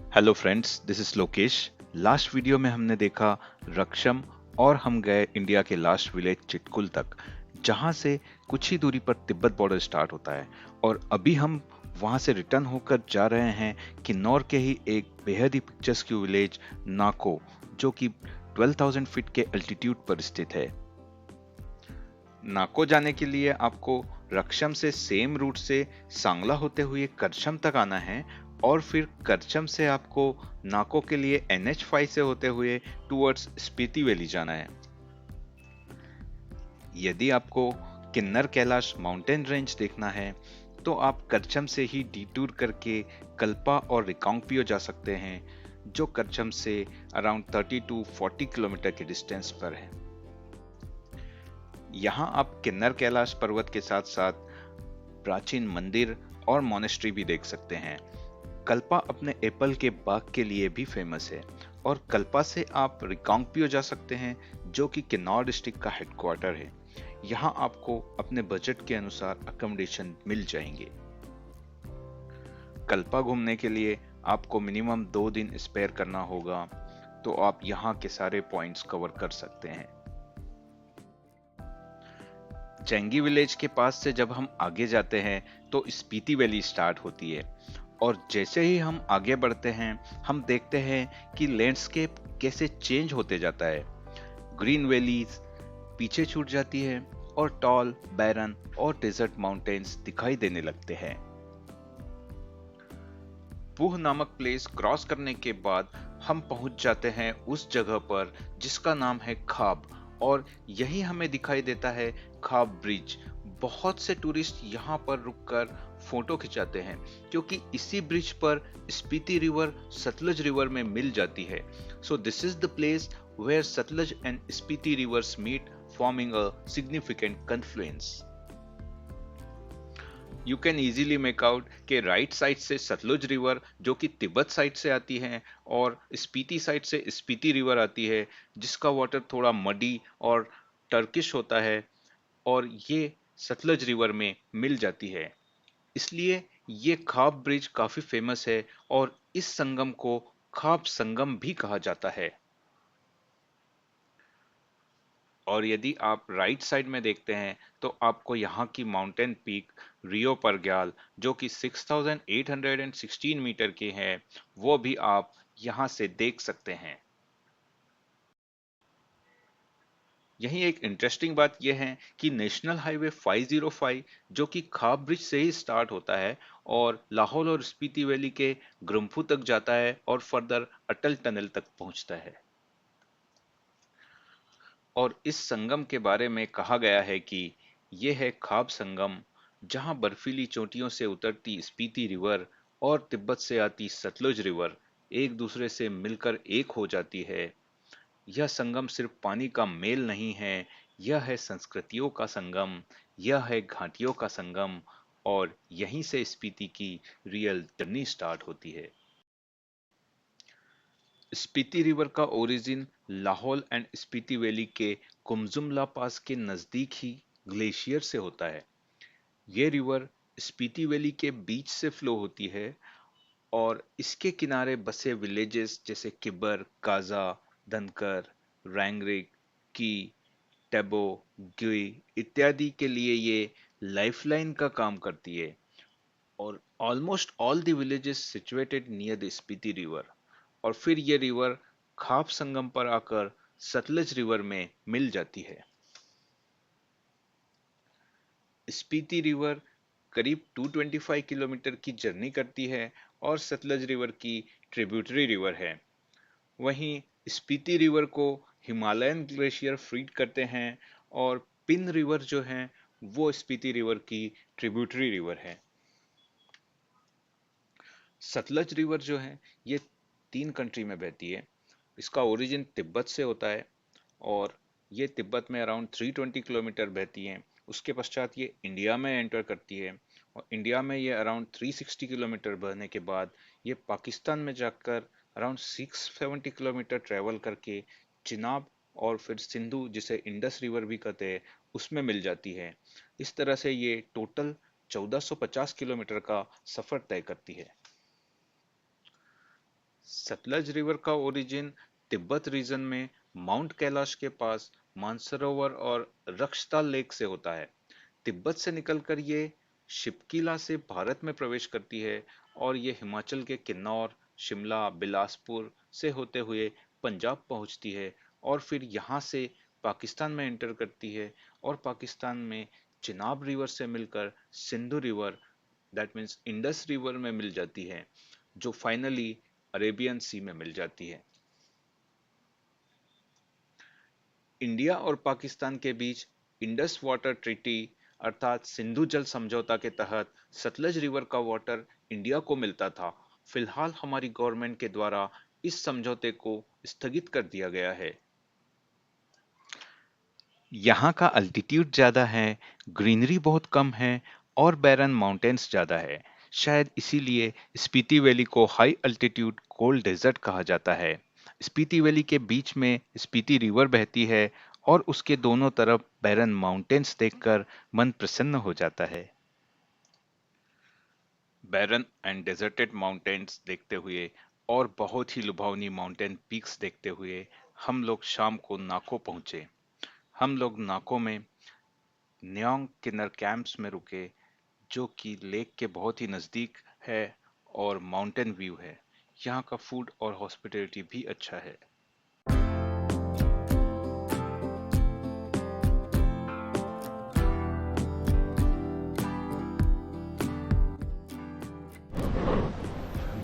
Hello friends, this is Lokesh. Last video में हमने देखा रक्षम और हम गए इंडिया के लास्ट विलेज चिटकुल तक, जहां से कुछ ही दूरी पर तिब्बत बॉर्डर स्टार्ट होता है। और अभी हम वहां से रिटर्न होकर जा रहे हैं किन्नौर के ही एक बेहद ही पिक्चर्स विलेज नाको, जो कि 12,000 फीट के अल्टीट्यूड पर स्थित है। नाको जाने के लिए आपको रक्षम से सेम रूट से सांगला होते हुए करछम तक आना है, और फिर करछम से आपको नाको के लिए NH5 से होते हुए टुवर्ड्स स्पीति वैली जाना है। यदि आपको किन्नर कैलाश माउंटेन रेंज देखना है तो आप करछम से ही डिटूर करके कल्पा और रिकांगपियो जा सकते हैं, जो करछम से अराउंड 30 टू 40 किलोमीटर के डिस्टेंस पर है। यहाँ आप किन्नर कैलाश पर्वत के साथ साथ प्राचीन मंदिर और मोनेस्ट्री भी देख सकते हैं। कल्पा अपने एप्पल के बाग के लिए भी फेमस है, और कल्पा से आप रिकांगपियो जा सकते हैं, जो कि किन्नौर डिस्ट्रिक्ट का हेडक्वार्टर है। यहाँ आपको अपने बजट के अनुसार अकोमोडेशन मिल जाएंगे। कल्पा घूमने के लिए आपको मिनिमम 2 दिन स्पेयर करना होगा, तो आप यहाँ के सारे पॉइंट्स कवर कर सकते हैं। चेंगी विलेज के पास से जब हम आगे जाते हैं तो स्पीति वैली स्टार्ट होती है, और जैसे ही हम आगे बढ़ते हैं हम देखते हैं कि लैंडस्केप कैसे चेंज होते जाता है। ग्रीन वैलीज पीछे छूट जाती है और टॉल, बैरन और डेजर्ट माउंटेन्स दिखाई देने लगते हैं। पूह नामक प्लेस क्रॉस करने के बाद हम पहुंच जाते हैं उस जगह पर जिसका नाम है खाब, और यही हमें दिखाई देता है खाब ब्रिज। बहुत से टूरिस्ट यहाँ पर रुककर फोटो खिंचाते हैं, क्योंकि इसी ब्रिज पर स्पीति रिवर सतलज रिवर में मिल जाती है। So this is the place where Sutlej and Spiti rivers meet, forming a significant confluence. You can easily make out के राइट साइड से सतलुज रिवर, जो कि तिब्बत साइड से आती है, और स्पीति साइड से स्पीति रिवर आती है, जिसका वाटर थोड़ा मडी और टर्किश होता है, और ये सतलज रिवर में मिल जाती है। इसलिए ये खाब ब्रिज काफी फेमस है, और इस संगम को खाब संगम भी कहा जाता है। और यदि आप राइट साइड में देखते हैं तो आपको यहाँ की माउंटेन पीक रियो परग्याल, जो कि 6,816 मीटर के हैं, वो भी आप यहाँ से देख सकते हैं। यही एक इंटरेस्टिंग बात यह है कि नेशनल हाईवे 505, जो कि खाब ब्रिज से ही स्टार्ट होता है और लाहौल और स्पीति वैली के ग्रम्फू तक जाता है और फर्दर अटल टनल तक पहुंचता है। और इस संगम के बारे में कहा गया है कि यह है खाब संगम, जहां बर्फीली चोटियों से उतरती स्पीति रिवर और तिब्बत से आती सतलुज रिवर एक दूसरे से मिलकर एक हो जाती है। यह संगम सिर्फ पानी का मेल नहीं है, यह है संस्कृतियों का संगम, यह है घाटियों का संगम, और यहीं से स्पीति की रियल जर्नी स्टार्ट होती है। स्पीति रिवर का origin Lahaul and Spiti valley के कुमजुमला पास के नजदीक ही ग्लेशियर से होता है। ये रिवर स्पीति वैली के बीच से फ्लो होती है, और इसके किनारे बसे विलेजेस जैसे किबर, काजा, धनकर, रैंगरिक, की, टेबो, ग्युई इत्यादि के लिए ये लाइफलाइन का काम करती है। और almost all the villages situated near the Spiti river, और फिर ये रिवर खाप संगम पर आकर सतलज रिवर में मिल जाती है। स्पीति रिवर करीब 225 किलोमीटर की जर्नी करती है और सतलज रिवर की ट्रिब्यूटरी रिवर है। वहीं स्पीति रिवर को हिमालयन ग्लेशियर फीड करते हैं, और पिन रिवर जो है वो स्पीति रिवर की ट्रिब्यूटरी रिवर है। सतलज रिवर जो है ये 3 कंट्री में बहती है। इसका ओरिजिन तिब्बत से होता है, और ये तिब्बत में अराउंड 320 किलोमीटर बहती है। उसके पश्चात ये इंडिया में एंटर करती है, और इंडिया में ये अराउंड 360 किलोमीटर बहने के बाद ये पाकिस्तान में जाकर अराउंड 670 किलोमीटर ट्रेवल करके चिनाब और फिर सिंधु, जिसे इंडस रिवर भी कहते हैं, उसमें मिल जाती है। इस तरह से ये टोटल 1450 किलोमीटर का सफर तय करती है। सतलज रिवर का ओरिजिन तिब्बत रीजन में माउंट कैलाश के पास मानसरोवर और रक्षताल लेक से होता है। तिब्बत से निकलकर ये शिपकीला से भारत में प्रवेश करती है और ये हिमाचल के किन्नौर, शिमला, बिलासपुर से होते हुए पंजाब पहुंचती है और फिर यहाँ से पाकिस्तान में एंटर करती है और पाकिस्तान में चिनाब रिवर से मिलकर Sindhu river that means Indus river में मिल जाती है, जो फाइनली अरेबियन सी में मिल जाती है। इंडिया और पाकिस्तान के बीच इंडस वाटर ट्रीटी अर्थात सिंधु जल समझौता के तहत सतलज रिवर का वाटर इंडिया को मिलता था। फिलहाल हमारी गवर्नमेंट के द्वारा इस समझौते को स्थगित कर दिया गया है। यहाँ का अल्टीट्यूड ज्यादा है, ग्रीनरी बहुत कम है और बैरन माउंटेन्स ज्यादा है। शायद इसीलिए स्पीति वैली को हाई अल्टीट्यूड कोल्ड डेजर्ट कहा जाता है। स्पीति वैली के बीच में स्पीति रिवर बहती है और उसके दोनों तरफ बैरन माउंटेन्स देखकर मन प्रसन्न हो जाता है। बैरन एंड डेजर्टेड माउंटेन्स देखते हुए और बहुत ही लुभावनी माउंटेन पीक्स देखते हुए हम लोग शाम को नाको पहुंचे। हम लोग नाको में न्योंग किन्नर कैंप्स में रुके, जो कि लेक के बहुत ही नज़दीक है और माउंटेन व्यू है। यहाँ का फूड और हॉस्पिटैलिटी भी अच्छा है।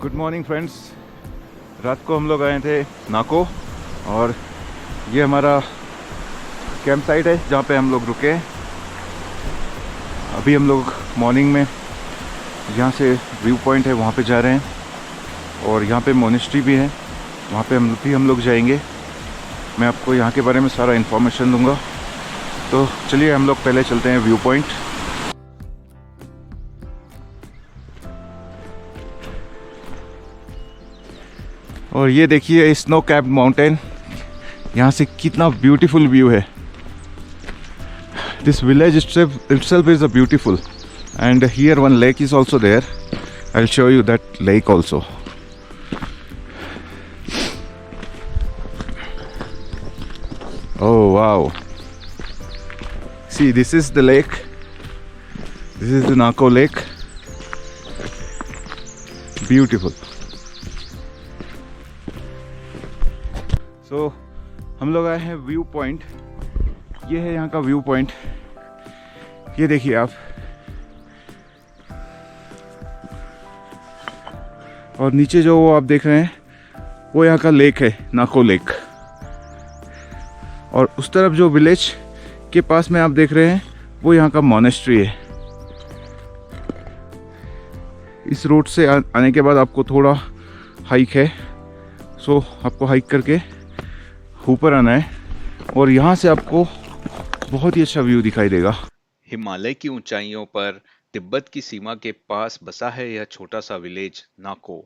Good morning friends. रात को हम लोग आए थे नाको और ये हमारा कैंप साइट है जहाँ पे हम लोग रुके। अभी हम लोग मॉर्निंग में यहाँ से व्यू पॉइंट है वहाँ पे जा रहे हैं और यहाँ पे मोनेस्ट्री भी है, वहाँ पे हम लोग जाएंगे। मैं आपको यहाँ के बारे में सारा इन्फॉर्मेशन दूंगा। तो चलिए हम लोग पहले चलते हैं व्यू पॉइंट। और ये देखिए स्नो कैप्ड माउंटेन, यहाँ से कितना ब्यूटीफुल व्यू है। This village itself is a beautiful, and here one lake is also there. I'll show you that lake also. Oh wow, see, this is the lake. This is the Naco lake. Beautiful. So हम लोग आए हैं view point. ये है यहाँ का view point, ये देखिए आप। और नीचे जो वो आप देख रहे हैं वो यहाँ का लेक है, नाको लेक। और उस तरफ जो विलेज के पास में आप देख रहे हैं वो यहाँ का मोनेस्ट्री है। इस रोड से आने के बाद आपको थोड़ा हाइक है, सो आपको हाइक करके ऊपर आना है और यहाँ से आपको बहुत ही अच्छा व्यू दिखाई देगा। हिमालय की ऊंचाइयों पर तिब्बत की सीमा के पास बसा है यह छोटा सा विलेज नाको,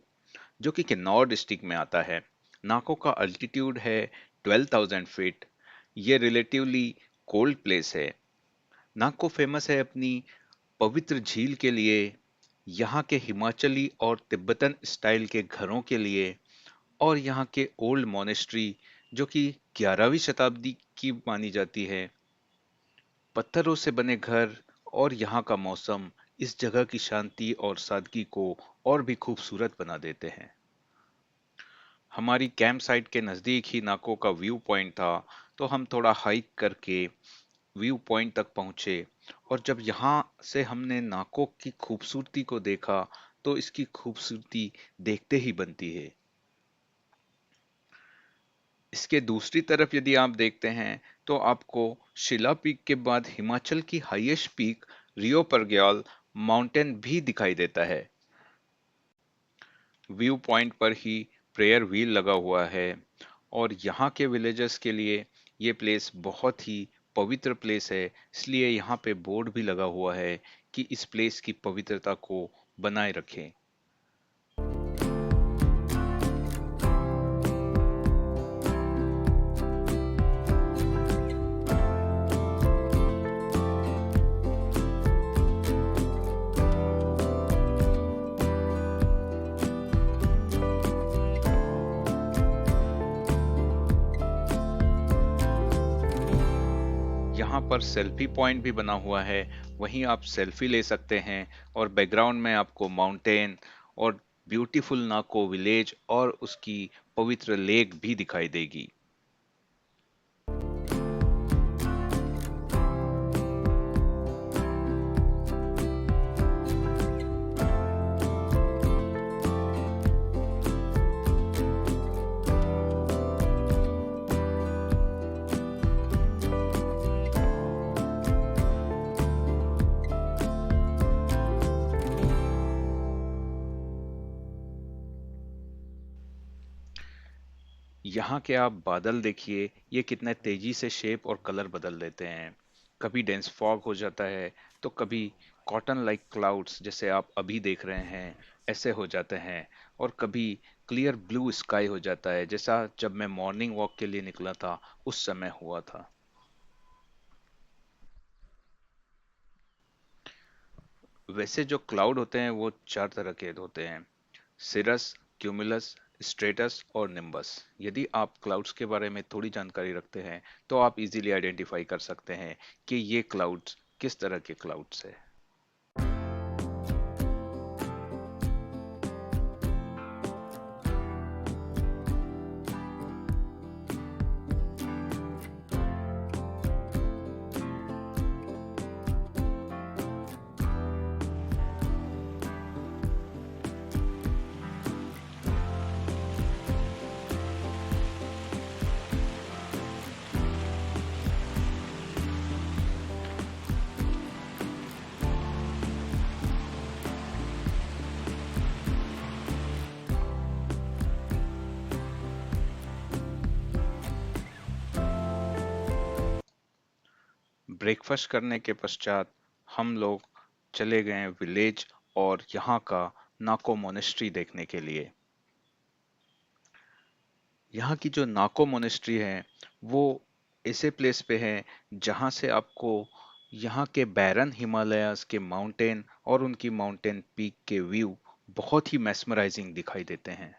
जो कि किन्नौर डिस्ट्रिक्ट में आता है। नाको का अल्टीट्यूड है 12,000 फीट। ये रिलेटिवली कोल्ड प्लेस है। नाको फेमस है अपनी पवित्र झील के लिए, यहाँ के हिमाचली और तिब्बतन स्टाइल के घरों के लिए और यहाँ के ओल्ड मोनेस्ट्री, जो कि 11वीं शताब्दी की मानी जाती है। पत्थरों से बने घर और यहाँ का मौसम इस जगह की शांति और सादगी को और भी खूबसूरत बना देते हैं। हमारी कैंप साइट के नज़दीक ही नाको का व्यू पॉइंट था, तो हम थोड़ा हाइक करके व्यू पॉइंट तक पहुंचे और जब यहाँ से हमने नाको की खूबसूरती को देखा तो इसकी खूबसूरती देखते ही बनती है। इसके दूसरी तरफ यदि आप देखते हैं तो आपको शिला पीक के बाद हिमाचल की हाईएस्ट पीक रियो परग्याल माउंटेन भी दिखाई देता है। व्यू पॉइंट पर ही प्रेयर व्हील लगा हुआ है और यहाँ के विलेजर्स के लिए ये प्लेस बहुत ही पवित्र प्लेस है, इसलिए यहाँ पे बोर्ड भी लगा हुआ है कि इस प्लेस की पवित्रता को बनाए रखें। पर सेल्फी पॉइंट भी बना हुआ है, वहीं आप सेल्फी ले सकते हैं और बैकग्राउंड में आपको माउंटेन और ब्यूटीफुल नाको विलेज और उसकी पवित्र लेक भी दिखाई देगी। यहाँ के आप बादल देखिए, ये कितने तेजी से शेप और कलर बदल देते हैं। कभी डेंस फॉग हो जाता है, तो कभी कॉटन लाइक क्लाउड्स जैसे आप अभी देख रहे हैं ऐसे हो जाते हैं, और कभी क्लियर ब्लू स्काई हो जाता है, जैसा जब मैं मॉर्निंग वॉक के लिए निकला था उस समय हुआ था। वैसे जो क्लाउड होते हैं वो चार तरह के होते हैं: सिरस, क्यूमुलस, स्ट्रेटस और निम्बस। यदि आप क्लाउड्स के बारे में थोड़ी जानकारी रखते हैं तो आप इजीली आइडेंटिफाई कर सकते हैं कि ये क्लाउड्स किस तरह के क्लाउड्स है। ब्रेकफास्ट करने के पश्चात हम लोग चले गए विलेज और यहाँ का नाको मोनेस्ट्री देखने के लिए। यहाँ की जो नाको मोनेस्ट्री है वो ऐसे प्लेस पे है जहाँ से आपको यहाँ के बैरन हिमालयाज के माउंटेन और उनकी माउंटेन पीक के व्यू बहुत ही मैस्मराइजिंग दिखाई देते हैं।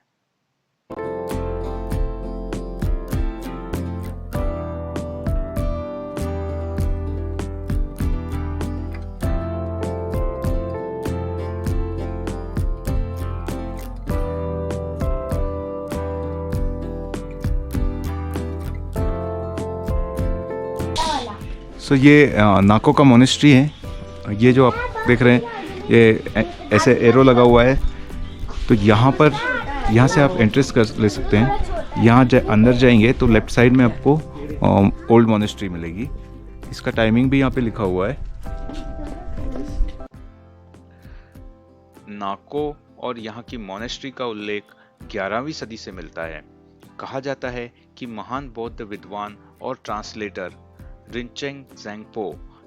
सो ये नाको का मोनेस्ट्री है। ये जो आप देख रहे हैं ये ऐसे एरो लगा हुआ है, तो यहाँ से आप एंट्रेंस कर ले सकते हैं। यहाँ अंदर जाएंगे तो लेफ्ट साइड में आपको ओल्ड मोनेस्ट्री मिलेगी। इसका टाइमिंग भी यहाँ पे लिखा हुआ है। नाको और यहाँ की मोनेस्ट्री का उल्लेख 11वीं सदी से मिलता है। कहा जाता है कि महान बौद्ध विद्वान और ट्रांसलेटर रिंचेंग ज़ेंगपो,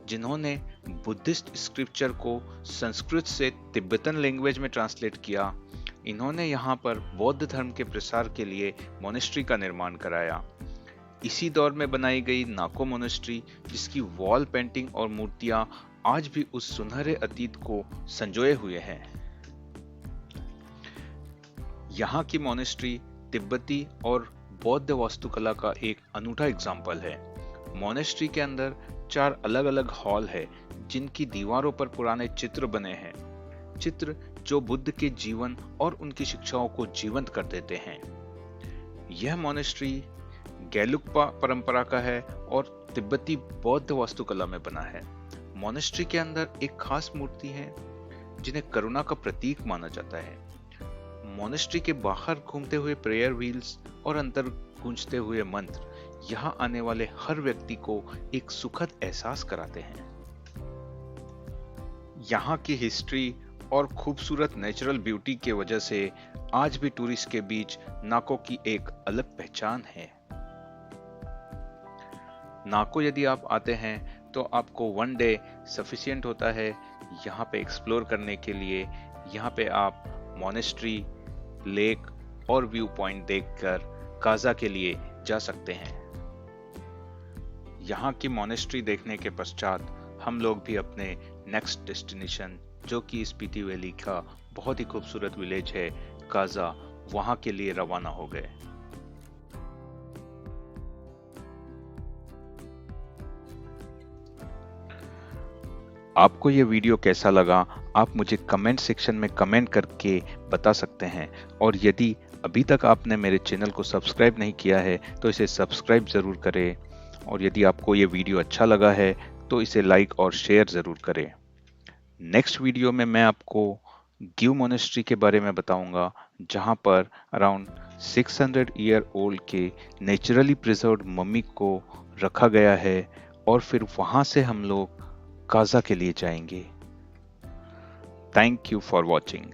जिन्होंने बुद्धिस्ट स्क्रिप्चर को संस्कृत से तिब्बतन लैंग्वेज में ट्रांसलेट किया, इन्होंने यहाँ पर बौद्ध धर्म के प्रसार के लिए मोनेस्ट्री का निर्माण कराया। इसी दौर में बनाई गई नाको मोनेस्ट्री, जिसकी वॉल पेंटिंग और मूर्तियां आज भी उस सुनहरे अतीत को संजोए हुए हैं। यहाँ की मोनेस्ट्री तिब्बती और बौद्ध वास्तुकला का एक अनूठा एग्जाम्पल है। मोनेस्ट्री के अंदर 4 अलग-अलग हॉल है, जिनकी दीवारों पर पुराने चित्र बने हैं, चित्र जो बुद्ध के जीवन और उनकी शिक्षाओं को जीवंत कर देते हैं। यह मोनेस्ट्री गेलुक्पा परंपरा का है और तिब्बती बौद्ध वास्तुकला में बना है। मोनेस्ट्री के अंदर एक खास मूर्ति है जिन्हें करुणा का प्रतीक माना जाता है। मोनेस्ट्री के बाहर घूमते हुए प्रेयर व्हील्स और अंदर गूंजते हुए मंत्र यहाँ आने वाले हर व्यक्ति को एक सुखद एहसास कराते हैं। यहाँ की हिस्ट्री और खूबसूरत नेचुरल ब्यूटी के वजह से आज भी टूरिस्ट के बीच नाको की एक अलग पहचान है। नाको यदि आप आते हैं तो आपको 1 डे सफिशिएंट होता है यहाँ पे एक्सप्लोर करने के लिए। यहाँ पे आप मोनेस्ट्री, लेक और व्यू पॉइंट देखकर काजा के लिए जा सकते हैं। यहाँ की मोनेस्ट्री देखने के पश्चात हम लोग भी अपने नेक्स्ट डेस्टिनेशन, जो कि स्पीति वैली का बहुत ही खूबसूरत विलेज है काजा, वहां के लिए रवाना हो गए। आपको ये वीडियो कैसा लगा, आप मुझे कमेंट सेक्शन में कमेंट करके बता सकते हैं। और यदि अभी तक आपने मेरे चैनल को सब्सक्राइब नहीं किया है तो इसे सब्सक्राइब ज़रूर करें। और यदि आपको ये वीडियो अच्छा लगा है तो इसे लाइक और शेयर ज़रूर करें। नेक्स्ट वीडियो में मैं आपको गिव मोनेस्ट्री के बारे में बताऊंगा, जहां पर अराउंड 600 ईयर ओल्ड के नेचुरली प्रिजर्व्ड मम्मी को रखा गया है और फिर वहां से हम लोग गाजा के लिए जाएंगे। Thank you for watching.